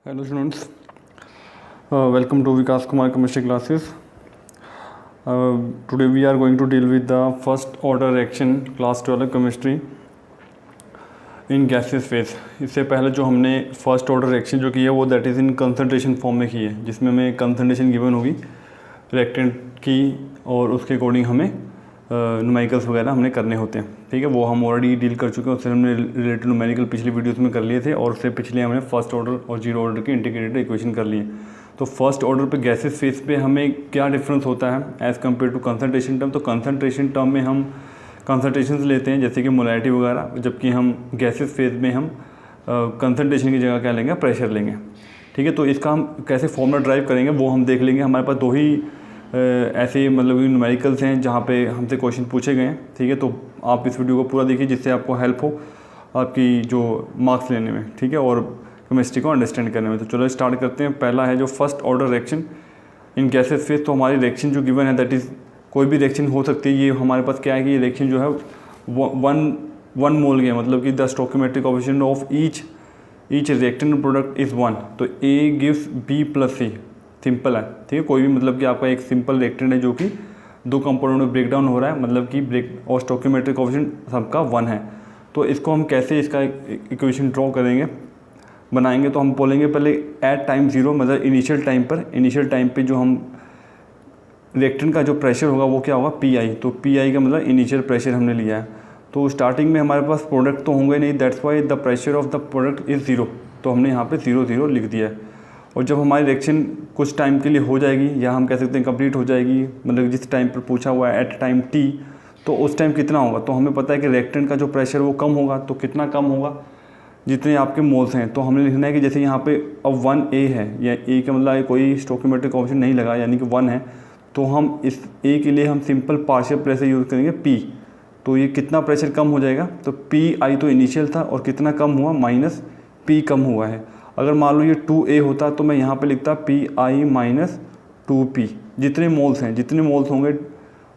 Hello students, welcome to Vikas Kumar chemistry classes. Today we are going to deal with the first order reaction class 12 chemistry in gaseous phase. इससे पहले जो हमने first order reaction जो की है वो that is in concentration form में की है, जिसमें हमें कंसंट्रेशन गिवन होगी रिएक्टेंट की और उसके अकॉर्डिंग हमें न्यूमेरिकल्स वगैरह हमने करने होते हैं। ठीक है, वो हम ऑलरेडी डील कर चुके हैं, उससे हमने रिलेटेड न्यूमेरिकल पिछली वीडियोस में कर लिए थे और उससे पिछले हमने फर्स्ट ऑर्डर और जीरो ऑर्डर की इंटीग्रेटेड इक्वेशन कर लिए। तो फर्स्ट ऑर्डर पे गैसेस फेज पे हमें क्या डिफरेंस होता है as compare to concentration term. तो कंसंट्रेशन टर्म में हम कंसंट्रेशन लेते हैं जैसे कि मोलैरिटी वगैरह, जबकि हम गैसेस फेज में हम कंसंट्रेशन की जगह क्या लेंगे, प्रेशर लेंगे। ठीक है, तो इसका हम कैसे फॉर्मूला ड्राइव करेंगे वो हम देख लेंगे। हमारे पास दो ही ऐसे मतलब न्यूमेरिकल्स हैं जहाँ पे हमसे क्वेश्चन पूछे गए हैं। ठीक है, तो आप इस वीडियो को पूरा देखिए जिससे आपको हेल्प हो आपकी जो मार्क्स लेने में, ठीक है, और केमिस्ट्री को अंडरस्टैंड करने में। तो चलो स्टार्ट करते हैं। पहला है जो first order reaction in gases phase. तो हमारी रिएक्शन जो गिवन है दैट इज़ कोई भी रिएक्शन हो सकती है। ये हमारे पास क्या है कि ये रिएक्शन जो है वन मोल की है, मतलब कि the stoichiometric coefficient of each reactant product is 1। तो A gives B plus C, simple है। ठीक है, कोई भी मतलब कि आपका एक सिंपल रिएक्टेंट है जो कि दो कंपोनेंट में ब्रेक डाउन हो रहा है, मतलब कि ब्रेक और स्टोइकियोमेट्रिक कोएफिशिएंट सबका 1 है। तो इसको हम कैसे इसका इक्वेशन ड्रॉ करेंगे, बनाएंगे। तो हम बोलेंगे पहले एट टाइम 0, मतलब इनिशियल टाइम पे जो हम रिएक्टेंट का जो प्रेशर होगा वो क्या होगा, पी.आई। तो पी.आई का मतलब इनिशियल प्रेशर हमने लिया है। तो स्टार्टिंग में हमारे पास प्रोडक्ट तो होंगे नहीं, that's why the pressure of the product is 0। तो हमने यहाँ पे 0 लिख दिया है। और जब हमारी रिएक्शन कुछ टाइम के लिए हो जाएगी या हम कह सकते हैं कंप्लीट हो जाएगी, मतलब जिस टाइम पर पूछा हुआ है एट टाइम t, तो उस टाइम कितना होगा। तो हमें पता है कि रिएक्टेंट का जो प्रेशर वो कम होगा। तो कितना कम होगा, जितने आपके मोल्स हैं। तो हमने लिखना है कि जैसे यहाँ पे अब 1A है, या A का मतलब कोई स्टोइकियोमेट्रिक कोएफिशिएंट नहीं लगा यानी कि 1 है, तो हम इस A के लिए हम सिंपल पार्शियल प्रेशर यूज़ करेंगे P। तो ये कितना प्रेशर कम हो जाएगा, तो P.I तो इनिशियल था और कितना कम हुआ, माइनस P कम हुआ है। अगर मान लो ये 2A होता तो मैं यहाँ पे लिखता P.I माइनस 2P। जितने मोल्स होंगे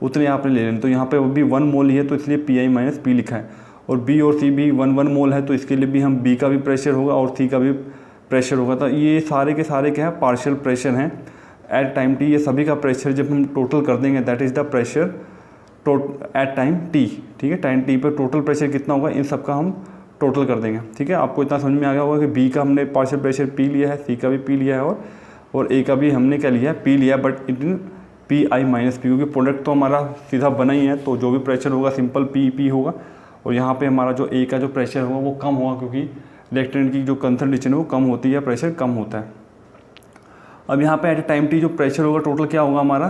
उतने आपने ले लेने। तो यहाँ पे अभी 1 मोल ही है तो इसलिए P.I माइनस P लिखा है। और B और C भी 1 मोल है तो इसके लिए भी हम B का भी प्रेशर होगा और C का भी प्रेशर होगा। तो ये सारे के सारे क्या है, पार्शियल प्रेशर हैं एट टाइम t। ये सभी का प्रेशर जब हम टोटल कर देंगे that is the pressure at time t। ठीक है, टाइम t पर टोटल प्रेशर कितना होगा, इन सब का हम टोटल कर देंगे। ठीक है, आपको इतना समझ में आ गया होगा कि B का हमने पार्शियल प्रेशर P लिया है, C का भी P लिया है और A का भी हमने क्या लिया है, P लिया है, but it in P.I minus P, क्योंकि प्रोडक्ट तो हमारा सीधा बना ही है। तो जो भी प्रेशर होगा सिंपल P होगा और यहाँ पे हमारा जो A का जो प्रेशर होगा वो कम होगा, क्योंकि रिएक्टेंट की जो कंसंट्रेशन है वो कम होती है, प्रेशर कम होता है। अब यहाँ पे एट टाइम t जो प्रेशर होगा टोटल क्या होगा हमारा,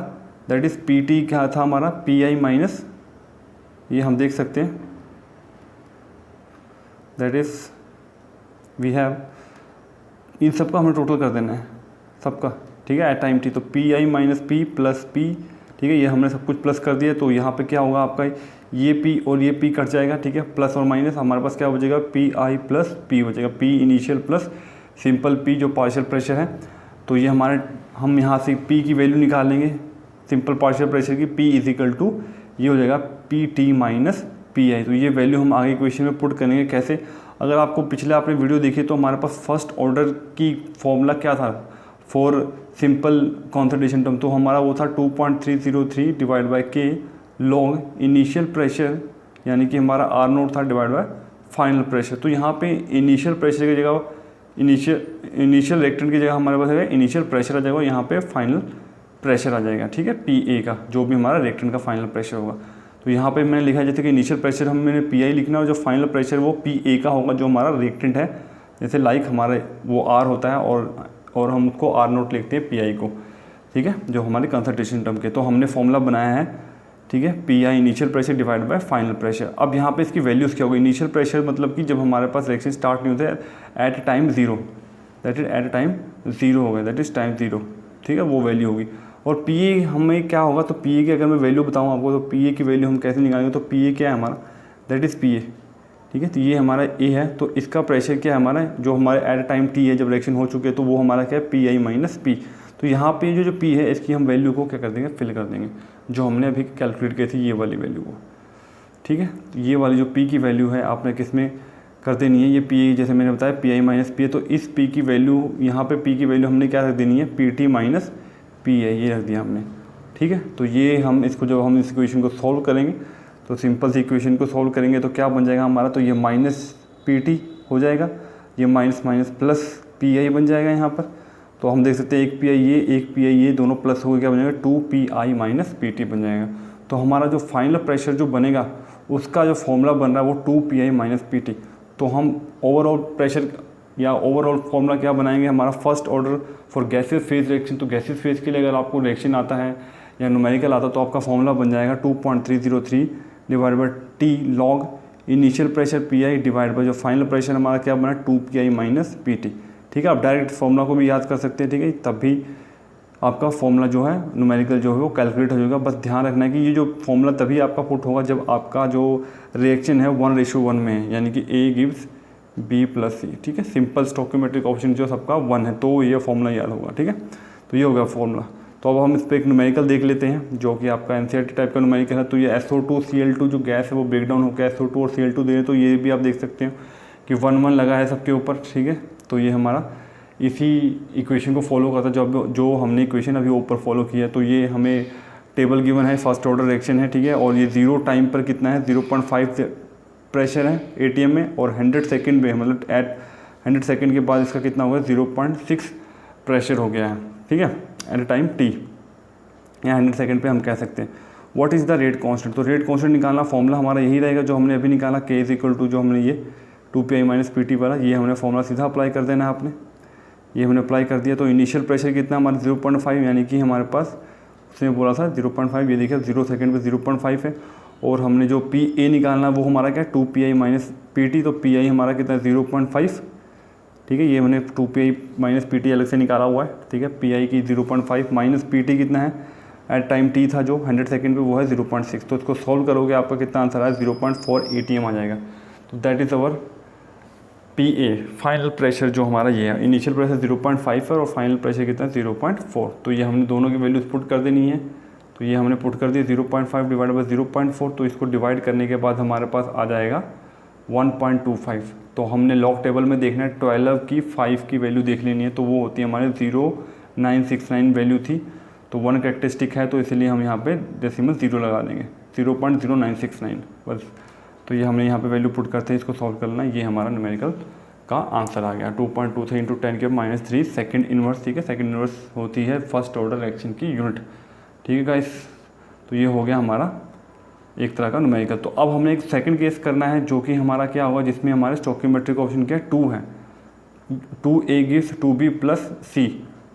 दैट इज़ P.T क्या था हमारा, P.I माइनस, ये हम देख सकते हैं, दैट इज़ वी हैव, इन सबका हमें टोटल कर देना है सबका। ठीक है, एट टाइम t तो P.I minus P plus P। ठीक है, ये हमने सब कुछ प्लस कर दिया। तो यहाँ पे क्या होगा आपका, ये P और ये P कट जाएगा। ठीक है, प्लस और माइनस हमारे पास क्या बचेगा, P.I प्लस P बचेगा, P initial plus simple P जो पार्शियल प्रेशर है। तो ये हमारे, हम यहाँ से P की वैल्यू निकालेंगे सिंपल पार्शियल प्रेशर की, P इज इक्वल टू ये हो जाएगा P.T माइनस P.I। तो ये वैल्यू हम आगे क्वेश्चन में पुट करेंगे कैसे। अगर आपको पिछले आपने वीडियो देखी तो हमारे पास फर्स्ट ऑर्डर की फॉर्मूला क्या था फॉर सिंपल कॉन्संट्रेशन टर्म, तो हमारा वो था 2.303 divide by K log initial pressure, यानी कि हमारा R0 था डिवाइड बाय फाइनल प्रेशर। तो यहाँ पे इनिशियल प्रेशर की जगह इनिशियल रिएक्टेंट की जगह हमारे पास है इनिशियल प्रेशर आ जाएगा, यहाँ पे फाइनल प्रेशर आ जाएगा। ठीक है, P.A का जो भी हमारा रिएक्टेंट का फाइनल प्रेशर होगा। तो यहाँ पे मैंने लिखा है जैसे कि इनिशियल प्रेशर मैंने P.I लिखना है और जो फाइनल प्रेशर वो P.A का होगा जो हमारा रिएक्टेंट है। जैसे लाइक हमारे वो R होता है और हम उसको R0 लिखते हैं P.I को। ठीक है, जो हमारे कंसंट्रेशन टर्म के। तो हमने फॉर्मूला बनाया है, ठीक है, P.I initial pressure divide by final pressure. अब यहाँ पे इसकी वैल्यूज़ क्या होगी, इनिशियल प्रेशर मतलब कि जब हमारे पास रिएक्शन स्टार्ट नहीं होते at time 0, that is at time 0 होगा, दैट इज टाइम 0। ठीक है, वो वैल्यू होगी। और P.A हमें क्या होगा, तो P.A की अगर मैं वैल्यू बताऊँ आपको तो P.A की वैल्यू हम कैसे निकालेंगे, तो P.A क्या है हमारा, दैट इज़ P.A। ठीक है, तो ये हमारा A है। तो इसका प्रेशर क्या है हमारा, जो हमारे एट टाइम t है जब रिएक्शन हो चुके हैं, तो वो हमारा क्या है, P.I माइनस P। तो यहाँ पे जो P है इसकी हम वैल्यू को क्या कर देंगे, फिल कर देंगे, जो हमने अभी कैलकुलेट की थी ये वाली वैल्यू को। ठीक है, ये वाली जो P की वैल्यू है आपने किस में करते नहीं है। ये पी जैसे मैंने बताया पी आई माइनस पी है, तो इस पी की वैल्यू यहाँ पे पी की वैल्यू हमने क्या रख देनी है, पी टी माइनस पी है, ये रख दिया हमने। ठीक है, तो ये हम इसको जब हम इस इक्वेशन को सॉल्व करेंगे तो सिंपल सी इक्वेशन को सॉल्व करेंगे तो क्या बन जाएगा हमारा, तो ये माइनस पी टी हो जाएगा, ये minus minus plus P I बन जाएगा यहाँ पर। तो हम देख सकते हैं एक पी आई ये एक पी आई ये दोनों प्लस हो गया, क्या बन जाएगा, two P I minus P T बन जाएगा। तो हमारा जो फाइनल प्रेशर जो बनेगा उसका जो फॉर्मूला बन रहा है वो two P I minus P T. तो हम ओवरऑल प्रेशर या ओवरऑल फॉर्मूला क्या बनाएंगे, हमारा first order for gaseous phase reaction. तो गैसियस फेज के लिए अगर आपको रिएक्शन आता है या न्यूमेरिकल आता है तो आपका फॉर्मूला बन जाएगा 2.303 divide by T log initial pressure P I divide by जो फाइनल प्रेशर हमारा क्या बना, two P I minus P T. ठीक है, आप डायरेक्ट फॉर्मूला को भी याद कर सकते हैं। ठीक है, तब भी आपका फॉर्मूला जो है न्यूमेरिकल जो है वो कैलकुलेट हो जाएगा। बस ध्यान रखना है कि ये जो फॉर्मूला तभी आपका पुट होगा जब आपका जो रिएक्शन है 1:1 में है, यानी कि ए गिव्स बी प्लस सी। ठीक है, सिंपल स्टोइकोमेट्रिक ऑप्शन जो सबका 1 है तो ये फॉर्मूला याद होगा। ठीक है, तो ये हो गया फॉर्मूला। तो अब हम इस पर एक न्यूमेरिकल देख लेते हैं जो कि आपका एनसीईआरटी टाइप का न्यूमेरिकल है। तो ये SO2 Cl2 जो गैस है वो ब्रेक डाउन होकर SO2 और Cl2 दे रहे, तो ये भी आप देख सकते हो कि 1 लगा है सबके ऊपर। ठीक है, तो ये हमारा इसी इक्वेशन को फॉलो करता है जो हमने इक्वेशन अभी ऊपर फॉलो किया है। तो ये हमें टेबल गिवन है, फर्स्ट ऑर्डर रिएक्शन है। ठीक है, और ये 0 टाइम पर कितना है, 0.5 प्रेशर है ATM में, और 100 सेकेंड में मतलब एट 100 सेकेंड के बाद इसका कितना होगा, 0.6 प्रेशर हो गया है। ठीक है, एट टाइम टी या 100 सेकेंड पे हम कह सकते हैं। What is the rate constant, तो रेट कांस्टेंट निकालना फॉर्मूला हमारा यही रहेगा जो हमने अभी निकाला, K इज इक्वल टू जो हमने ये 2 माइनस पी टी वाला, ये हमने फॉर्मूला सीधा अप्लाई कर देना है आपने। ये हमने अप्लाई कर दिया। तो इनिशियल प्रेशर कितना हमारा 0.5, यानी कि हमारे पास उसने बोला था 0.5, ये देखिए 0 सेकेंड पे 0.5 है। और हमने जो पी ए निकालना वो हमारा क्या है, 2 P I minus P T. तो पी आई हमारा कितना है 0.5। ठीक है, ये हमने 2 P I minus P T अलग से निकाला हुआ है। ठीक है, पी आई की 0.5 माइनस पी टी कितना है एट टाइम टी था जो 100 सेकेंड पे, वो है 0.6। तो इसको सॉल्व करोगे आपका कितना आंसर आया, 0.4 ATM आ जाएगा। तो that is our P A final pressure जो हमारा ये है। इनिशियल प्रेशर 0.5 है और फाइनल प्रेशर कितना है 0.4। तो ये हमने दोनों की वैल्यूज पुट कर देनी है। तो ये हमने पुट कर दी 0.5 डिवाइड बाई 0.4। तो इसको डिवाइड करने के बाद हमारे पास आ जाएगा 1.25। तो हमने लॉग टेबल में देखना है 12 की 5 की वैल्यू देख लेनी है, तो वो होती है हमारे 0.969 वैल्यू थी। तो 1 कैरेक्टरिस्टिक है तो इसलिए हम यहाँ पे डेसिमल 0 लगा देंगे, 0.0969 बस। तो ये हमने यहाँ पे वैल्यू पुट करते हैं, इसको सॉल्व करना है। ये हमारा न्यूमेरिकल का आंसर आ गया 2.23 × 10⁻³ सेकंड इनवर्स। ठीक है, सेकंड इनवर्स होती है फर्स्ट ऑर्डर रिएक्शन की यूनिट। ठीक है गाइस, तो ये हो गया हमारा एक तरह का न्यूमेरिकल। तो अब हमें एक सेकंड केस करना है जो कि हमारा क्या होगा, जिसमें हमारे स्टोइकोमेट्रिक ऑप्शन क्या है, 2 है, 2A gives 2B plus C।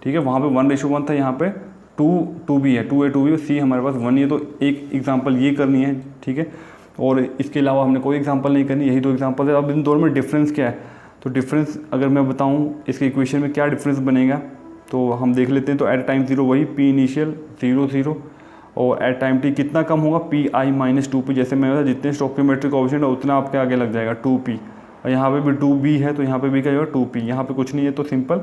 ठीक है, वहाँ पे 1:1 था, यहाँ पे 2B है, 2A 2B C हमारे पास 1 है। तो एक एग्जांपल ये करनी है। ठीक है, और इसके अलावा हमने कोई एग्जांपल नहीं करनी, यही 2 एग्जांपल है। अब इन दोनों में डिफरेंस क्या है, तो डिफरेंस अगर मैं बताऊँ इसके इक्वेशन में क्या डिफरेंस बनेगा तो हम देख लेते हैं। तो एट टाइम 0 वही P इनिशियल 0 और एट टाइम t कितना कम होगा, पी आई माइनस 2P। जैसे मैंने बताया जितने स्टोइकोमेट्रिक ऑप्शन है उतना आपके आगे लग जाएगा 2P। और यहाँ पे भी 2B है तो यहाँ पे भी क्या होगा 2P। यहाँ पे कुछ नहीं है तो सिंपल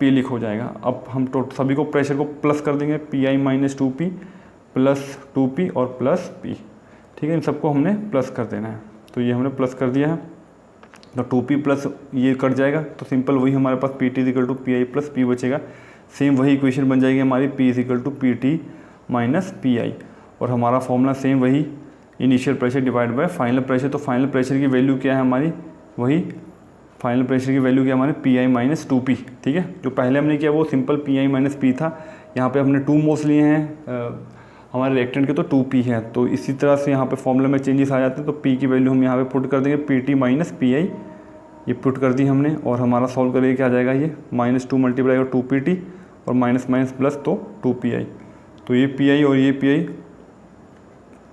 P लिख हो जाएगा। अब हम सभी को प्रेशर को प्लस कर देंगे, P I minus 2P plus 2P और प्लस P। ठीक है, इन सबको हमने प्लस कर देना है। तो ये हमने प्लस कर दिया है, तो 2P प्लस ये कट जाएगा तो सिंपल वही हमारे पास P T equal to P I plus P बचेगा। सेम वही इक्वेशन बन जाएगी हमारी, P equal to P T minus P I. और हमारा फॉर्मूला सेम वही, initial pressure divide by final pressure. तो फाइनल प्रेशर की वैल्यू क्या है हमारी, वही फाइनल प्रेशर की वैल्यू क्या है हमारे, पी आई माइनस 2P। ठीक है, जो पहले हमने किया वो simple P I minus P था, यहाँ पे हमने 2 मोल्स लिए हैं हमारे रिएक्टेंट के, तो 2P है। तो इसी तरह से यहाँ पे फॉर्मूला में चेंजेस आ जाते हैं। तो P की वैल्यू हम यहाँ पे पुट कर देंगे, पी टी माइनस पी आई, ये पुट कर दी हमने। और हमारा सॉल्व करेंगे क्या आ जाएगा, ये -2 मल्टीप्लाई और 2PT और माइनस माइनस प्लस तो 2PI। तो ये PI और ये PI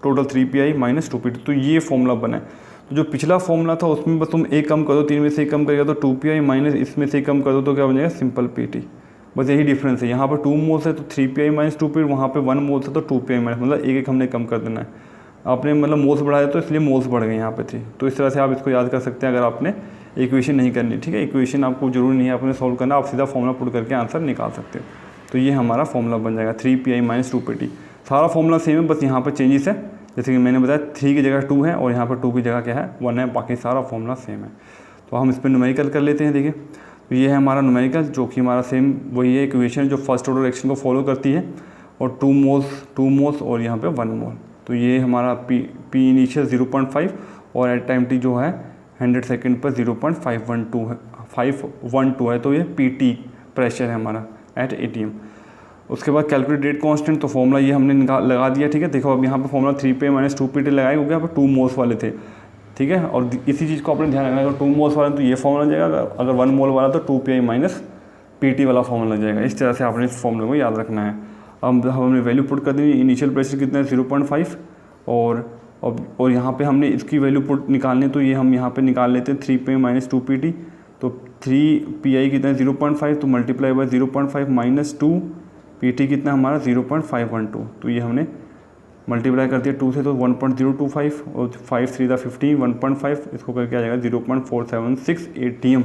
total 3PI minus 2PT। तो ये फॉर्मूला बना है। तो जो पिछला फॉर्मूला था उसमें बस तुम एक कम कर दो, 3 में से एक कम करेगा तो 2PI माइनस इसमें से कम कर दो तो क्या बन जाएगा, सिंपल PT। बस यही डिफरेंस है, यहाँ पर 2 मोल्स है तो 3PI माइनस 2PT, वहाँ पे 1 मोल्स है तो 2PI माइनस, मतलब एक एक हमने कम कर देना है। आपने मतलब मोल्स बढ़ाया तो इसलिए मोल्स बढ़ गए यहाँ पे 3। तो इस तरह से आप इसको याद कर सकते हैं अगर आपने इक्वेशन नहीं करनी। ठीक है, इक्वेशन आपको जरूरी नहीं है आपने सॉल्व करना, आप सीधा फॉर्मूला पुट करके आंसर निकाल सकते हो। तो ये हमारा फॉर्मूला बन जाएगा 3PI माइनस 2PT। सारा फॉर्मूला सेम है, बस यहाँ पर चेंजेस है। जैसे कि मैंने बताया 3 की जगह 2 है और यहाँ पर 2 की जगह क्या है 1 है, बाकी सारा फॉर्मूला सेम है। तो हम इस पर न्यूमेरिकल कर लेते हैं। देखिए तो ये है हमारा न्यूमेरिकल, जो कि हमारा सेम वही है इक्वेशन जो फर्स्ट ऑर्डर रिएक्शन को फॉलो करती है, और 2 मोल्स और यहाँ पे 1 मोल। तो ये हमारा पी इनिशियल 0.5 और एट टाइम टी जो है 100 सेकेंड पर 0.512 है। तो ये पी प्रेशर है हमारा एट ATM। उसके बाद कैलकुलेट रेट कांस्टेंट, तो फॉर्मूला ये हमने लगा दिया। ठीक है, देखो अब यहाँ पे फॉर्मूला 3P - 2PT लगाए, हो गया। यहाँ पर 2 मोल्स वाले थे। ठीक है, और इसी चीज़ को अपने ध्यान रखना है, अगर 2 मोल्स वाला तो ये फॉर्मूला लग जाएगा, अगर 1 मोल वाला तो 2PI - PT वाला फॉर्मूला लग जाएगा। इस तरह से आपने इस फॉर्मूले को याद रखना है। अब हमने वैल्यू पुट कर दी, इनिशियल प्रेशर कितना है 0.5, और यहाँ पे हमने इसकी वैल्यू पुट निकालनी, तो ये हम यहाँ पे निकाल लेते हैं 3P - 2PT। तो 3PI कितना है 0.5, तो मल्टीप्लाई बाय 0.5 माइनस 2PT कितना हमारा 0.512। तो ये हमने मल्टीप्लाई कर दिया 2 से, तो 1.025 और 5 3 15, 1.5 इसको करके आ जाएगा 0.476 ATM।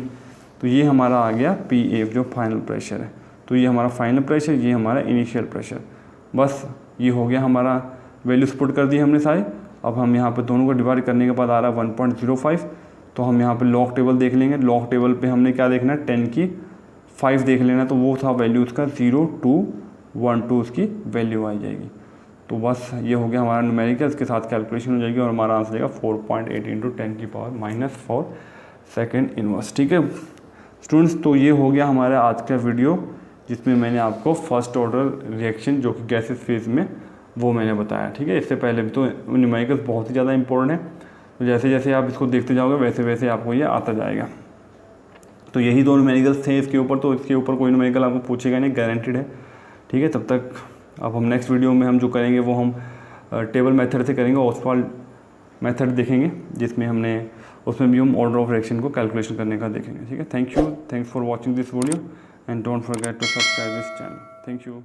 तो ये हमारा आ गया PA जो फाइनल प्रेशर है। तो ये हमारा फाइनल प्रेशर, ये हमारा इनिशियल प्रेशर। बस ये हो गया हमारा, वैल्यूज पुट कर दी हमने सारे। अब हम यहाँ पे दोनों को डिवाइड करने के बाद आ रहा है 1.05। तो हम यहाँ पे लॉग टेबल देख लेंगे। लॉग टेबल पे हमने क्या देखना है, 10 की 5 देख लेना, तो वो था वैल्यू उसका 0.212 उसकी वैल्यू आ जाएगी। तो बस ये हो गया हमारा न्यूमेरिकल, इसके साथ कैलकुलेशन हो जाएगी और हमारा आंसर आएगा 4.8 × 10⁻⁻4 सेकेंड इनवर्स। ठीक है स्टूडेंट्स, तो ये हो गया हमारा आज का वीडियो, जिसमें मैंने आपको फर्स्ट ऑर्डर रिएक्शन जो कि गैसेस फेज में वो मैंने बताया। ठीक है, इससे पहले भी तो न्यूमेरिकल्स बहुत ही ज़्यादा इंपॉर्टेंट है, तो जैसे जैसे आप इसको देखते जाओगे वैसे वैसे आपको ये आता जाएगा। तो यही दो न्यूमेरिकल्स थे इसके ऊपर, तो इसके ऊपर कोई न्यूमेरिकल आपको पूछेगा नहीं, गारंटीड है। ठीक है, तब तक अब हम नेक्स्ट वीडियो में हम जो करेंगे वो हम टेबल मेथड से करेंगे, ऑस्वाल्ड मेथड देखेंगे, जिसमें उसमें भी हम ऑर्डर ऑफ रिएक्शन को कैलकुलेशन करने का देखेंगे। ठीक है, thanks for watching this video and don't forget to subscribe this channel. Thank you.